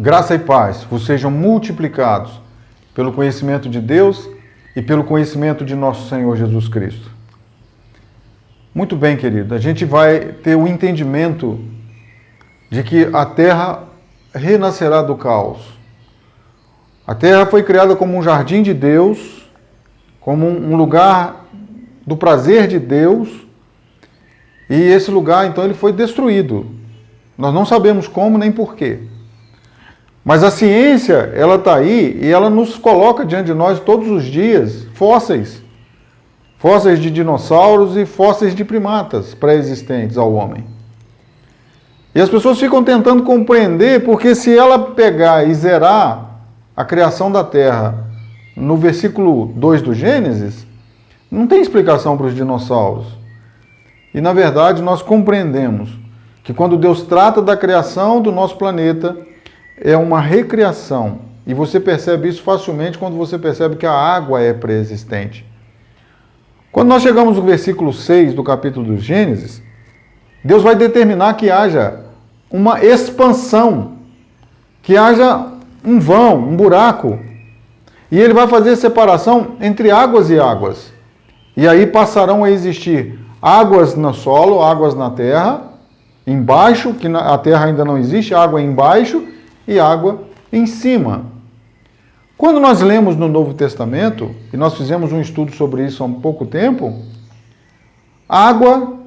Graça e paz vos sejam multiplicados pelo conhecimento de Deus e pelo conhecimento de nosso Senhor Jesus Cristo. Muito bem, querido, a gente vai ter o entendimento de que a terra renascerá do caos. A terra foi criada como um jardim de Deus, como um lugar do prazer de Deus, e esse lugar, então, ele foi destruído. Nós não sabemos como nem porquê. Mas a ciência, ela está aí e ela nos coloca diante de nós todos os dias fósseis. Fósseis de dinossauros e fósseis de primatas pré-existentes ao homem. E as pessoas ficam tentando compreender, porque se ela pegar e zerar a criação da Terra no versículo 2 do Gênesis, não tem explicação para os dinossauros. E na verdade nós compreendemos que quando Deus trata da criação do nosso planeta, é uma recriação. E você percebe isso facilmente quando você percebe que a água é pré-existente. Quando nós chegamos no versículo 6 do capítulo do Gênesis, Deus vai determinar que haja uma expansão, que haja um vão, um buraco, e Ele vai fazer separação entre águas e águas. E aí passarão a existir águas no solo, águas na terra, embaixo, que a terra ainda não existe, água embaixo e água em cima. Quando nós lemos no Novo Testamento, e nós fizemos um estudo sobre isso há um pouco tempo, a água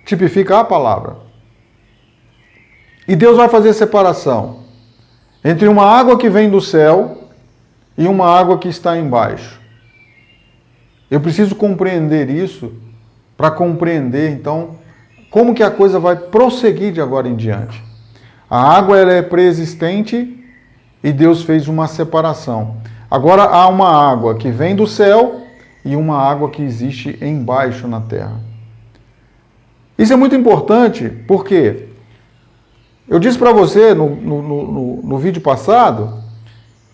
tipifica a palavra. E Deus vai fazer separação entre uma água que vem do céu e uma água que está embaixo. Eu preciso compreender isso para compreender, então, como que a coisa vai prosseguir de agora em diante. A água ela é pré-existente e Deus fez uma separação. Agora há uma água que vem do céu e uma água que existe embaixo na terra. Isso é muito importante porque eu disse para você no vídeo passado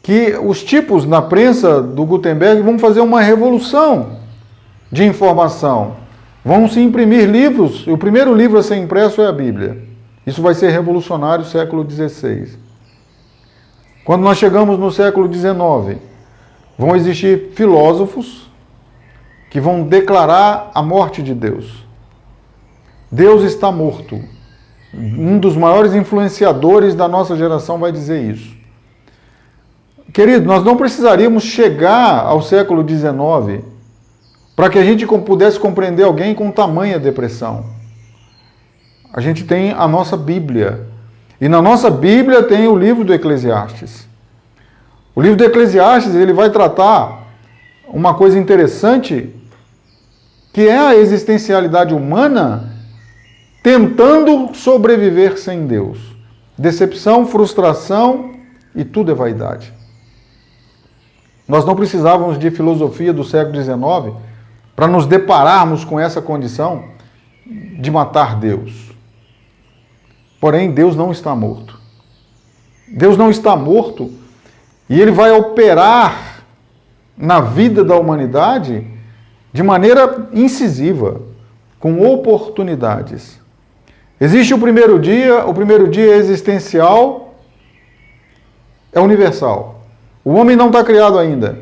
que os tipos na prensa do Gutenberg vão fazer uma revolução de informação. Vão se imprimir livros, e o primeiro livro a ser impresso é a Bíblia. Isso vai ser revolucionário no século XVI. Quando nós chegamos no século XIX, vão existir filósofos que vão declarar a morte de Deus. Deus está morto. Um dos maiores influenciadores da nossa geração vai dizer isso. Querido, nós não precisaríamos chegar ao século XIX para que a gente pudesse compreender alguém com tamanha depressão. A gente tem a nossa Bíblia. E na nossa Bíblia tem o livro do Eclesiastes. O livro do Eclesiastes, ele vai tratar uma coisa interessante, que é a existencialidade humana tentando sobreviver sem Deus. Decepção, frustração e tudo é vaidade. Nós não precisávamos de filosofia do século XIX para nos depararmos com essa condição de matar Deus. Porém, Deus não está morto. Deus não está morto e Ele vai operar na vida da humanidade de maneira incisiva, com oportunidades. Existe o primeiro dia existencial, é universal. O homem não está criado ainda.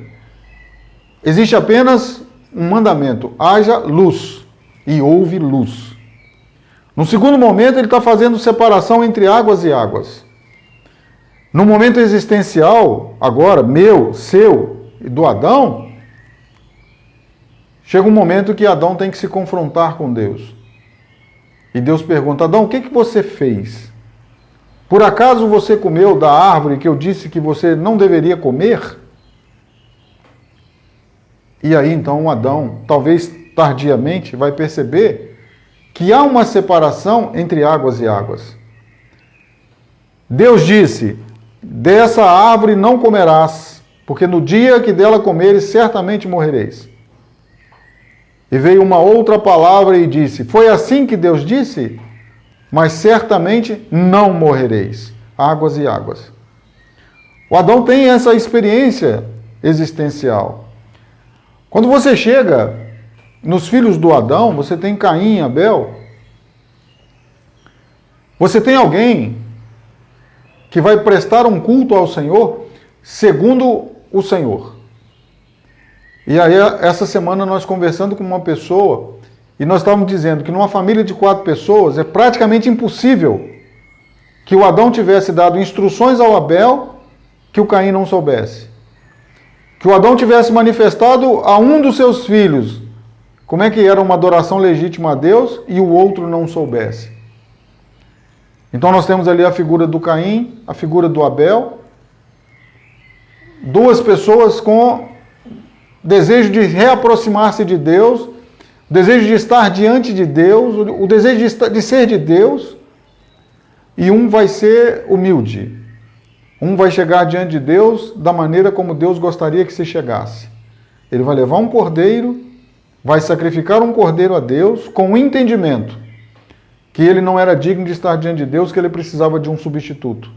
Existe apenas um mandamento: haja luz, e houve luz. No segundo momento, ele está fazendo separação entre águas e águas. No momento existencial, agora, meu, seu e do Adão, chega um momento que Adão tem que se confrontar com Deus. E Deus pergunta: Adão, o que você fez? Por acaso você comeu da árvore que eu disse que você não deveria comer? E aí então Adão, talvez tardiamente, vai perceber que há uma separação entre águas e águas. Deus disse: dessa árvore não comerás, porque no dia que dela comeres, certamente morrereis. E veio uma outra palavra e disse: foi assim que Deus disse? Mas certamente não morrereis. Águas e águas. O Adão tem essa experiência existencial. Quando você chega nos filhos do Adão, você tem Caim e Abel. Você tem alguém que vai prestar um culto ao Senhor segundo o Senhor. E aí, essa semana, nós conversando com uma pessoa, e nós estávamos dizendo que numa família de 4 pessoas, é praticamente impossível que o Adão tivesse dado instruções ao Abel que o Caim não soubesse. Que o Adão tivesse manifestado a um dos seus filhos como é que era uma adoração legítima a Deus e o outro não soubesse. Então nós temos ali a figura do Caim, a figura do Abel, 2 pessoas com desejo de reaproximar-se de Deus, desejo de estar diante de Deus, o desejo de ser de Deus, e um vai ser humilde. Um vai chegar diante de Deus da maneira como Deus gostaria que se chegasse. Ele vai levar um cordeiro, vai sacrificar um cordeiro a Deus com o entendimento que ele não era digno de estar diante de Deus, que ele precisava de um substituto.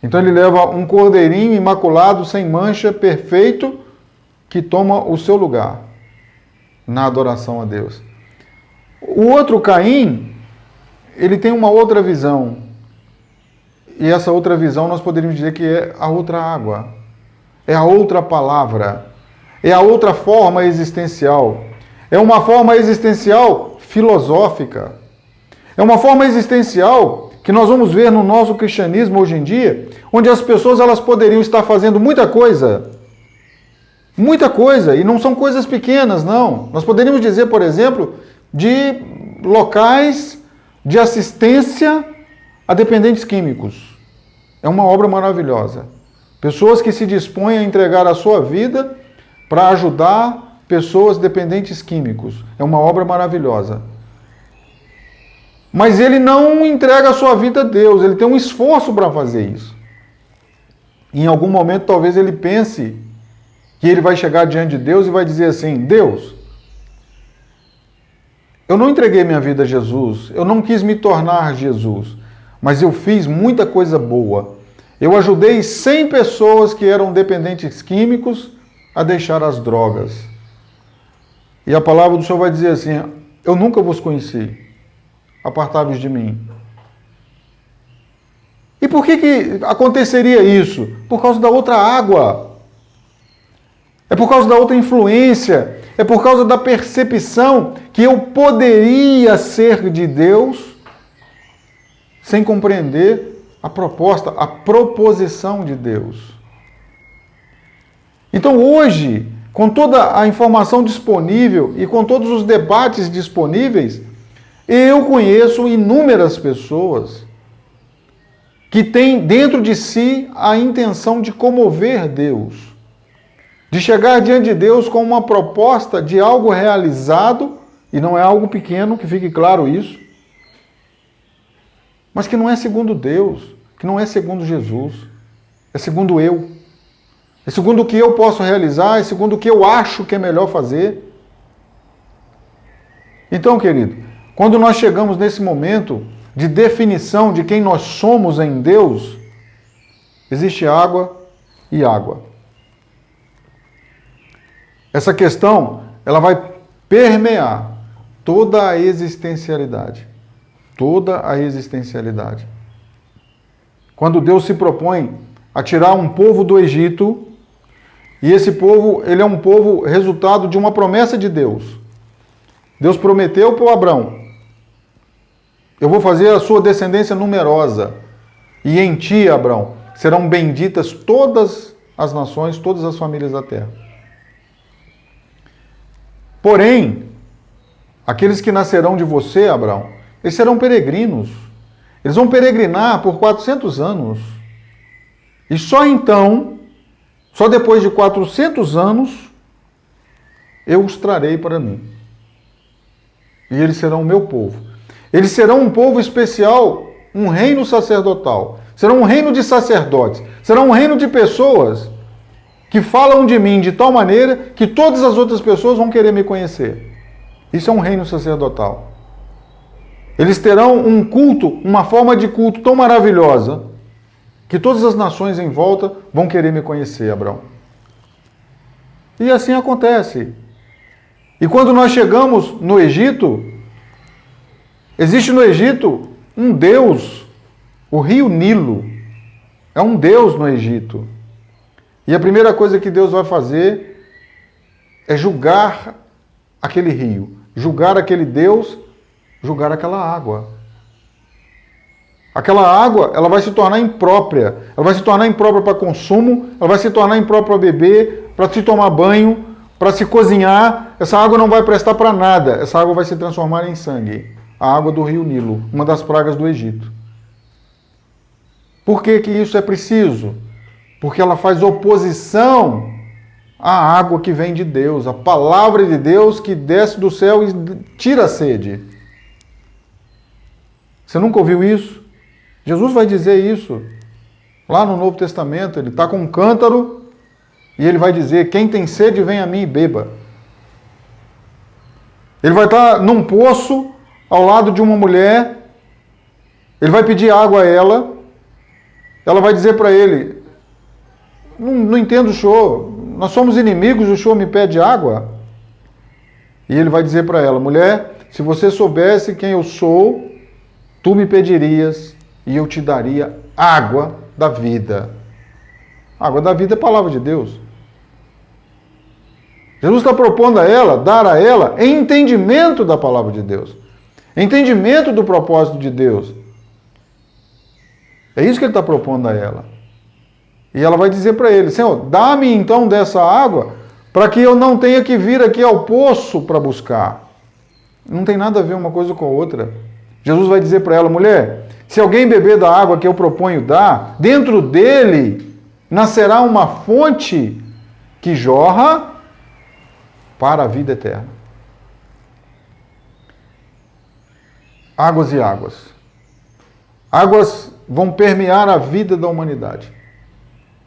Então ele leva um cordeirinho imaculado, sem mancha, perfeito, que toma o seu lugar na adoração a Deus. O outro Caim, ele tem uma outra visão. E essa outra visão nós poderíamos dizer que é a outra água, é a outra palavra, é a outra forma existencial. É uma forma existencial filosófica. É uma forma existencial que nós vamos ver no nosso cristianismo hoje em dia, onde as pessoas elas poderiam estar fazendo muita coisa, e não são coisas pequenas, não. Nós poderíamos dizer, por exemplo, de locais de assistência a dependentes químicos. É uma obra maravilhosa. Pessoas que se dispõem a entregar a sua vida para ajudar pessoas dependentes químicos. É uma obra maravilhosa. Mas ele não entrega a sua vida a Deus, ele tem um esforço para fazer isso. Em algum momento, talvez ele pense que ele vai chegar diante de Deus e vai dizer assim: Deus, eu não entreguei minha vida a Jesus, eu não quis me tornar Jesus, mas eu fiz muita coisa boa. Eu ajudei 100 pessoas que eram dependentes químicos a deixar as drogas. E a palavra do Senhor vai dizer assim: eu nunca vos conheci, apartai-vos de mim. E por que aconteceria isso? Por causa da outra água. É por causa da outra influência. É por causa da percepção que eu poderia ser de Deus sem compreender a proposta, a proposição de Deus. Então hoje, com toda a informação disponível e com todos os debates disponíveis, eu conheço inúmeras pessoas que têm dentro de si a intenção de comover Deus, de chegar diante de Deus com uma proposta de algo realizado, e não é algo pequeno, que fique claro isso, mas que não é segundo Deus, que não é segundo Jesus, é segundo eu. É segundo o que eu posso realizar, é segundo o que eu acho que é melhor fazer. Então, querido, quando nós chegamos nesse momento de definição de quem nós somos em Deus, existe água e água. Essa questão, ela vai permear toda a existencialidade. Toda a existencialidade. Quando Deus se propõe a tirar um povo do Egito, e esse povo, ele é um povo resultado de uma promessa de Deus. Deus prometeu para o Abrão: eu vou fazer a sua descendência numerosa, e em ti, Abrão, serão benditas todas as nações, todas as famílias da terra. Porém, aqueles que nascerão de você, Abraão, eles serão peregrinos. Eles vão peregrinar por 400 anos. E só então, só depois de 400 anos, eu os trarei para mim. E eles serão o meu povo. Eles serão um povo especial, um reino sacerdotal. Serão um reino de sacerdotes. Serão um reino de pessoas que falam de mim de tal maneira que todas as outras pessoas vão querer me conhecer. Isso é um reino sacerdotal. Eles terão um culto, uma forma de culto tão maravilhosa que todas as nações em volta vão querer me conhecer, Abraão. E assim acontece. E quando nós chegamos no Egito, existe no Egito um Deus O rio Nilo é um deus no Egito. E a primeira coisa que Deus vai fazer é julgar aquele rio, julgar aquele deus, julgar aquela água. Aquela água, ela vai se tornar imprópria. Ela vai se tornar imprópria para consumo, ela vai se tornar imprópria para beber, para se tomar banho, para se cozinhar. Essa água não vai prestar para nada. Essa água vai se transformar em sangue. A água do rio Nilo, uma das pragas do Egito. Por que que isso é preciso? Porque ela faz oposição à água que vem de Deus, a palavra de Deus que desce do céu e tira a sede. Você nunca ouviu isso? Jesus vai dizer isso. Lá no Novo Testamento, ele está com um cântaro e ele vai dizer: quem tem sede, vem a mim e beba. Ele vai estar num poço ao lado de uma mulher, ele vai pedir água a ela, ela vai dizer para ele: não entendo o senhor, nós somos inimigos, o senhor me pede água? E ele vai dizer para ela: mulher, se você soubesse quem eu sou, tu me pedirias e eu te daria água da vida. Água da vida é a palavra de Deus. Jesus está propondo a ela, dar a ela entendimento da palavra de Deus. Entendimento do propósito de Deus. É isso que ele está propondo a ela. E ela vai dizer para ele: Senhor, dá-me então dessa água para que eu não tenha que vir aqui ao poço para buscar. Não tem nada a ver uma coisa com a outra. Jesus vai dizer para ela: mulher, se alguém beber da água que eu proponho dar, dentro dele nascerá uma fonte que jorra para a vida eterna. Águas e águas. Águas vão permear a vida da humanidade.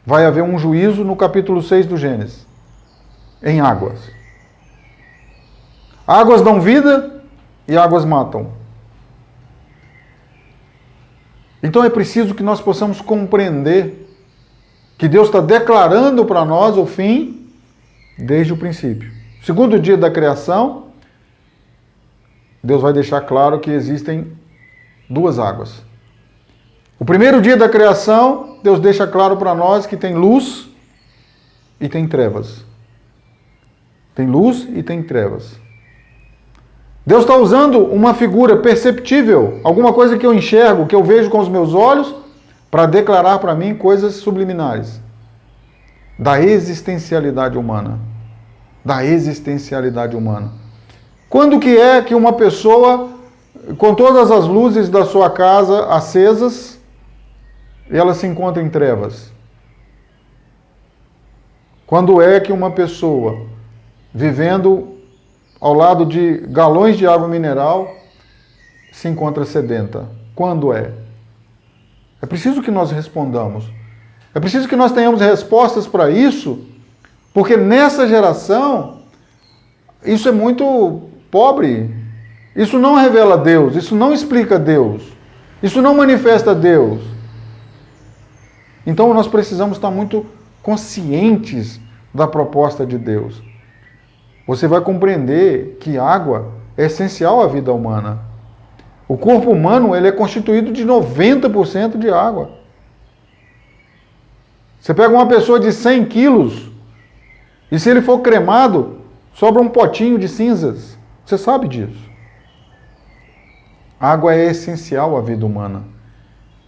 Vai haver um juízo no capítulo 6 do Gênesis, em águas. Águas dão vida e águas matam. Então é preciso que nós possamos compreender que Deus está declarando para nós o fim desde o princípio. Segundo dia da criação, Deus vai deixar claro que existem duas águas. O primeiro dia da criação, Deus deixa claro para nós que tem luz e tem trevas. Tem luz e tem trevas. Deus está usando uma figura perceptível, alguma coisa que eu enxergo, que eu vejo com os meus olhos, para declarar para mim coisas subliminares da existencialidade humana. Da existencialidade humana. Quando que é que uma pessoa, com todas as luzes da sua casa acesas, ela se encontra em trevas? Quando é que uma pessoa, vivendo ao lado de galões de água mineral, se encontra sedenta? Quando é? É preciso que nós respondamos. É preciso que nós tenhamos respostas para isso, porque nessa geração, isso é muito pobre. Isso não revela Deus, isso não explica Deus, isso não manifesta Deus. Então nós precisamos estar muito conscientes da proposta de Deus. Você vai compreender que água é essencial à vida humana. O corpo humano ele é constituído de 90% de água. Você pega uma pessoa de 100 quilos e se ele for cremado, sobra um potinho de cinzas. Você sabe disso. A água é essencial à vida humana.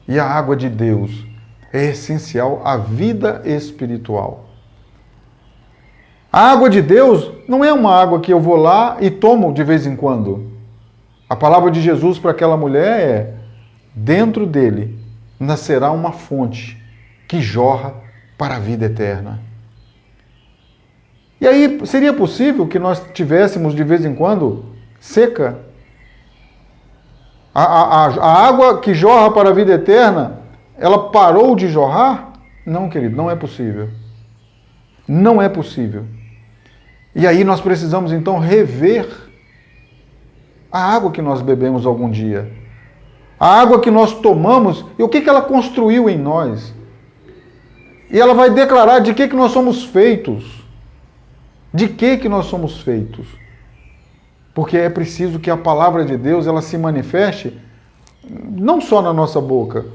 E a água de Deus é essencial à vida espiritual. A água de Deus não é uma água que eu vou lá e tomo de vez em quando. A palavra de Jesus para aquela mulher é: dentro dele nascerá uma fonte que jorra para a vida eterna. E aí, seria possível que nós tivéssemos de vez em quando seca? A água que jorra para a vida eterna, ela parou de jorrar? Não, querido, não é possível. Não é possível. E aí nós precisamos então rever a água que nós bebemos algum dia. A água que nós tomamos e o que ela construiu em nós. E ela vai declarar de que nós somos feitos. De que nós somos feitos? Porque é preciso que a palavra de Deus ela se manifeste não só na nossa boca,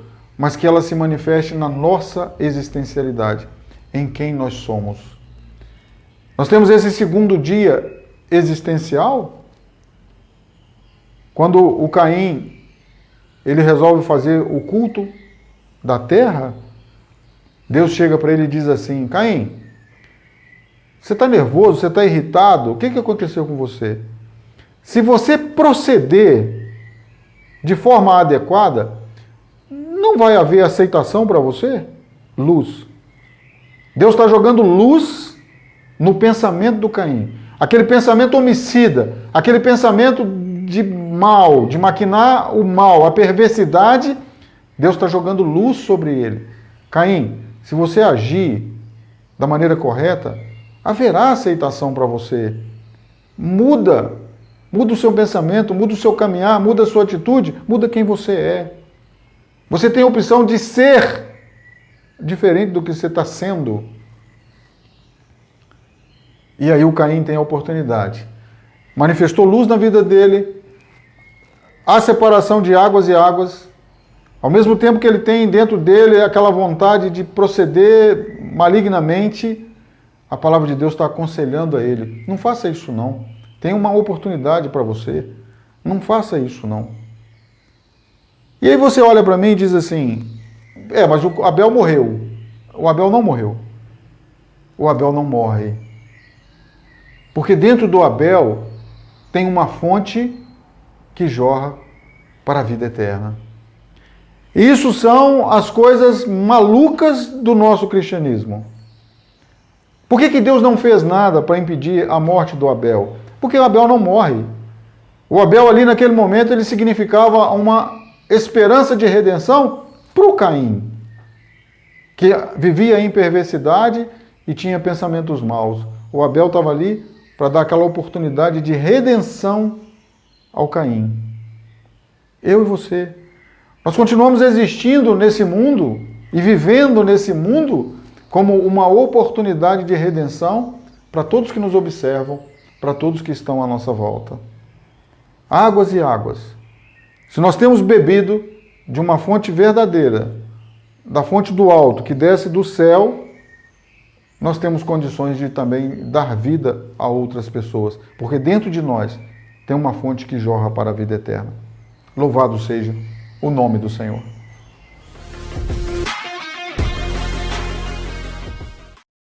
mas que ela se manifeste na nossa existencialidade, em quem nós somos. Nós temos esse segundo dia existencial, quando o Caim, ele resolve fazer o culto da terra. Deus chega para ele e diz assim: Caim, você está nervoso, você está irritado, o que aconteceu com você? Se você proceder de forma adequada, não vai haver aceitação para você? Luz. Deus está jogando luz no pensamento do Caim. Aquele pensamento homicida, aquele pensamento de mal, de maquinar o mal, a perversidade, Deus está jogando luz sobre ele. Caim, se você agir da maneira correta, haverá aceitação para você. Muda o seu pensamento, muda o seu caminhar, muda a sua atitude, muda quem você é. Você tem a opção de ser diferente do que você está sendo. E aí o Caim tem a oportunidade. Manifestou luz na vida dele, a separação de águas e águas, ao mesmo tempo que ele tem dentro dele aquela vontade de proceder malignamente, a palavra de Deus está aconselhando a ele: não faça isso não, tem uma oportunidade para você, não faça isso não. E aí você olha para mim e diz assim: mas o Abel morreu. O Abel não morreu. O Abel não morre. Porque dentro do Abel tem uma fonte que jorra para a vida eterna. Isso são as coisas malucas do nosso cristianismo. Por que Deus não fez nada para impedir a morte do Abel? Porque o Abel não morre. O Abel ali naquele momento ele significava uma esperança de redenção para o Caim, que vivia em perversidade e tinha pensamentos maus. O Abel estava ali para dar aquela oportunidade de redenção ao Caim. Eu e você. Nós continuamos existindo nesse mundo e vivendo nesse mundo como uma oportunidade de redenção para todos que nos observam, para todos que estão à nossa volta. Águas e águas. Se nós temos bebido de uma fonte verdadeira, da fonte do alto, que desce do céu, nós temos condições de também dar vida a outras pessoas, porque dentro de nós tem uma fonte que jorra para a vida eterna. Louvado seja o nome do Senhor.